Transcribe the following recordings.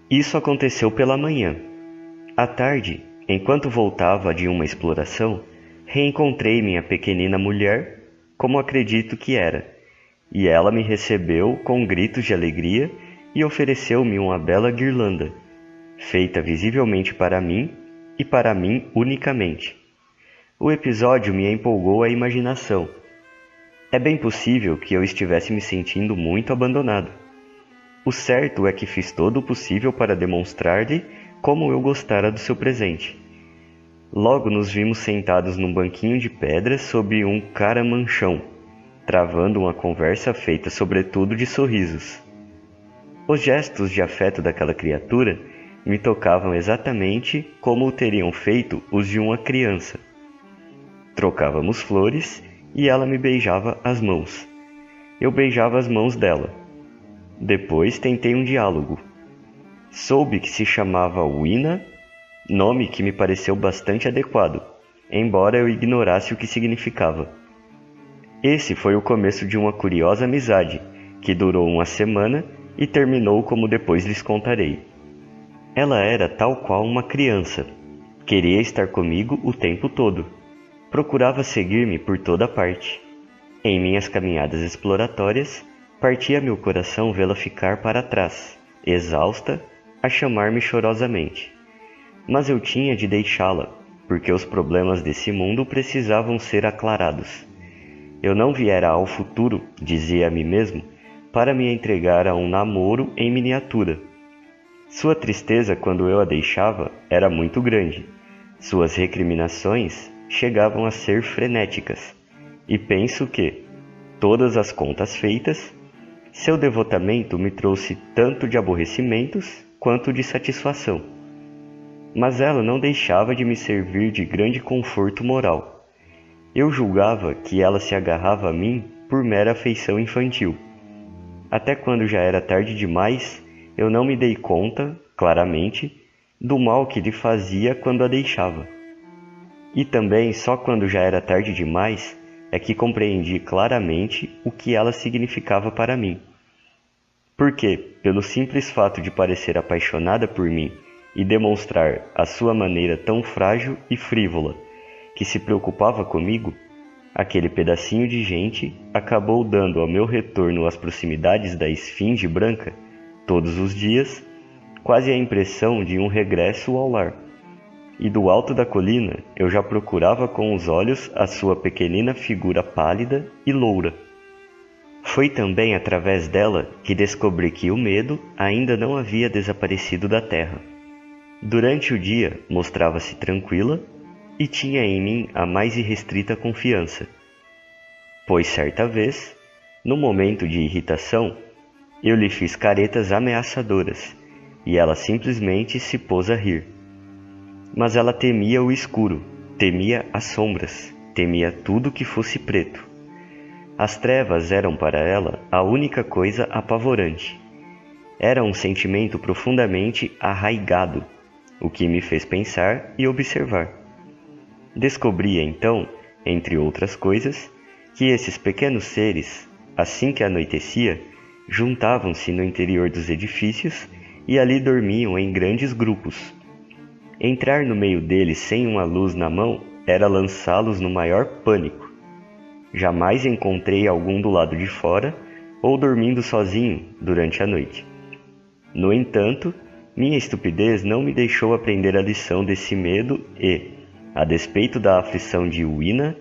Isso aconteceu pela manhã. À tarde, enquanto voltava de uma exploração, reencontrei minha pequenina mulher, como acredito que era, e ela me recebeu com gritos de alegria e ofereceu-me uma bela guirlanda, feita visivelmente para mim e para mim unicamente. O episódio me empolgou a imaginação. É bem possível que eu estivesse me sentindo muito abandonado. O certo é que fiz todo o possível para demonstrar-lhe como eu gostara do seu presente. Logo nos vimos sentados num banquinho de pedra sob um caramanchão, travando uma conversa feita sobretudo de sorrisos. Os gestos de afeto daquela criatura me tocavam exatamente como o teriam feito os de uma criança. Trocávamos flores e ela me beijava as mãos. Eu beijava as mãos dela. Depois tentei um diálogo. Soube que se chamava Wina, nome que me pareceu bastante adequado, embora eu ignorasse o que significava. Esse foi o começo de uma curiosa amizade, que durou uma semana e terminou como depois lhes contarei. Ela era tal qual uma criança. Queria estar comigo o tempo todo. Procurava seguir-me por toda parte. Em minhas caminhadas exploratórias, partia meu coração vê-la ficar para trás, exausta, a chamar-me chorosamente. Mas eu tinha de deixá-la, porque os problemas desse mundo precisavam ser aclarados. Eu não viera ao futuro, dizia a mim mesmo, para me entregar a um namoro em miniatura. Sua tristeza quando eu a deixava era muito grande. Suas recriminações chegavam a ser frenéticas. E penso que, todas as contas feitas, seu devotamento me trouxe tanto de aborrecimentos quanto de satisfação. Mas ela não deixava de me servir de grande conforto moral. Eu julgava que ela se agarrava a mim por mera afeição infantil. Até quando já era tarde demais, eu não me dei conta, claramente, do mal que lhe fazia quando a deixava. E também só quando já era tarde demais é que compreendi claramente o que ela significava para mim. Porque, pelo simples fato de parecer apaixonada por mim e demonstrar a sua maneira tão frágil e frívola que se preocupava comigo, aquele pedacinho de gente acabou dando ao meu retorno às proximidades da esfinge branca, todos os dias, quase a impressão de um regresso ao lar. E do alto da colina eu já procurava com os olhos a sua pequenina figura pálida e loura. Foi também através dela que descobri que o medo ainda não havia desaparecido da terra. Durante o dia mostrava-se tranquila e tinha em mim a mais irrestrita confiança. Pois certa vez, no momento de irritação, eu lhe fiz caretas ameaçadoras e ela simplesmente se pôs a rir. Mas ela temia o escuro, temia as sombras, temia tudo que fosse preto. As trevas eram para ela a única coisa apavorante. Era um sentimento profundamente arraigado, o que me fez pensar e observar. Descobria então, entre outras coisas, que esses pequenos seres, assim que anoitecia, juntavam-se no interior dos edifícios e ali dormiam em grandes grupos. Entrar no meio deles sem uma luz na mão era lançá-los no maior pânico. Jamais encontrei algum do lado de fora ou dormindo sozinho durante a noite. No entanto, minha estupidez não me deixou aprender a lição desse medo e, a despeito da aflição de Wina,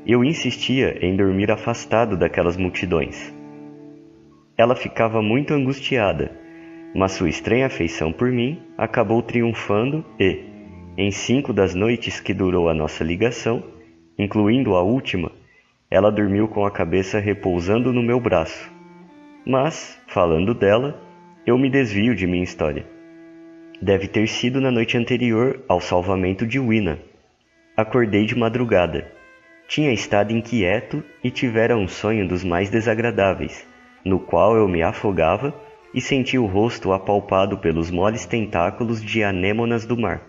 eu insistia em dormir afastado daquelas multidões. Ela ficava muito angustiada, mas sua estranha afeição por mim acabou triunfando e, em 5 das noites que durou a nossa ligação, incluindo a última, ela dormiu com a cabeça repousando no meu braço. Mas, falando dela, eu me desvio de minha história. Deve ter sido na noite anterior ao salvamento de Wina. Acordei de madrugada. Tinha estado inquieto e tivera um sonho dos mais desagradáveis, no qual eu me afogava e senti o rosto apalpado pelos moles tentáculos de anêmonas do mar.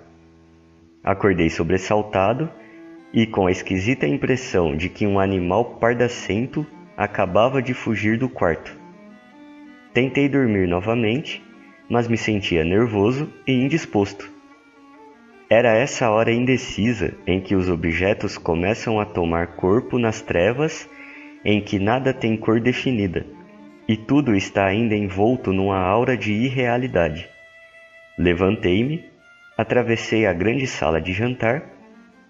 Acordei sobressaltado e com a esquisita impressão de que um animal pardacento acabava de fugir do quarto. Tentei dormir novamente, mas me sentia nervoso e indisposto. Era essa hora indecisa em que os objetos começam a tomar corpo nas trevas, em que nada tem cor definida, e tudo está ainda envolto numa aura de irrealidade. Levantei-me, atravessei a grande sala de jantar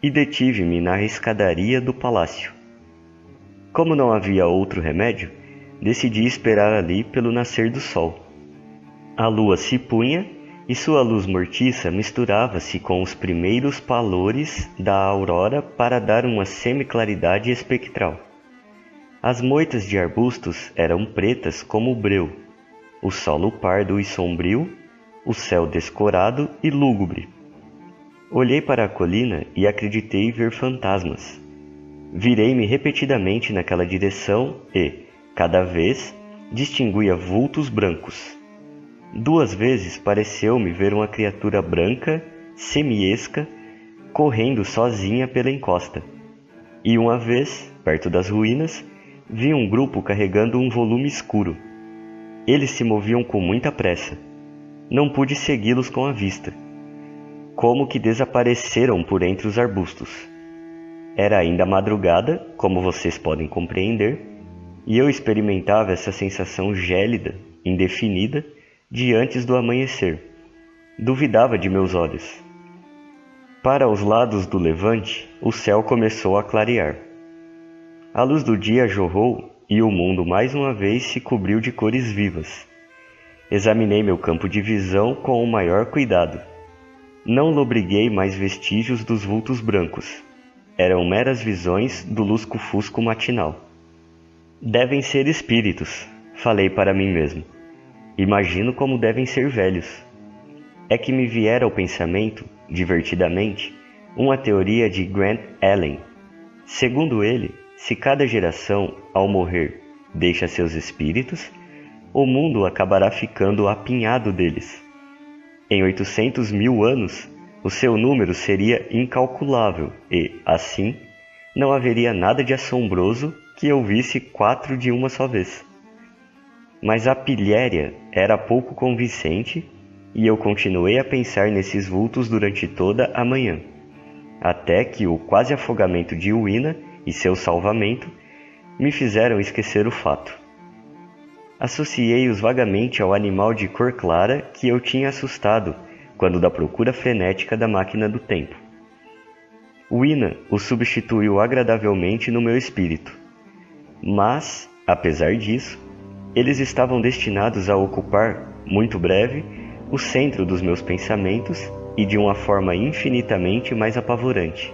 e detive-me na escadaria do palácio. Como não havia outro remédio, decidi esperar ali pelo nascer do sol. A lua se punha e sua luz mortiça misturava-se com os primeiros palores da aurora para dar uma semiclaridade espectral. As moitas de arbustos eram pretas como o breu, o solo pardo e sombrio, o céu descorado e lúgubre. Olhei para a colina e acreditei ver fantasmas. Virei-me repetidamente naquela direção e, cada vez, distinguia vultos brancos. 2 vezes pareceu-me ver uma criatura branca, semiesca, correndo sozinha pela encosta. E uma vez, perto das ruínas, vi um grupo carregando um volume escuro. Eles se moviam com muita pressa. Não pude segui-los com a vista. Como que desapareceram por entre os arbustos. Era ainda madrugada, como vocês podem compreender, e eu experimentava essa sensação gélida, indefinida, de antes do amanhecer. Duvidava de meus olhos. Para os lados do levante, o céu começou a clarear. A luz do dia jorrou e o mundo mais uma vez se cobriu de cores vivas. Examinei meu campo de visão com o maior cuidado. Não lobriguei mais vestígios dos vultos brancos. Eram meras visões do lusco-fusco matinal. Devem ser espíritos, falei para mim mesmo. Imagino como devem ser velhos. É que me viera ao pensamento, divertidamente, uma teoria de Grant Allen. Segundo ele, se cada geração, ao morrer, deixa seus espíritos, o mundo acabará ficando apinhado deles. Em 800 mil anos, o seu número seria incalculável e, assim, não haveria nada de assombroso que eu visse 4 de uma só vez. Mas a pilhéria era pouco convincente e eu continuei a pensar nesses vultos durante toda a manhã, até que o quase afogamento de Uina e seu salvamento me fizeram esquecer o fato. Associei-os vagamente ao animal de cor clara que eu tinha assustado quando da procura frenética da máquina do tempo. Uina o substituiu agradavelmente no meu espírito. Mas, apesar disso, eles estavam destinados a ocupar, muito breve, o centro dos meus pensamentos e de uma forma infinitamente mais apavorante.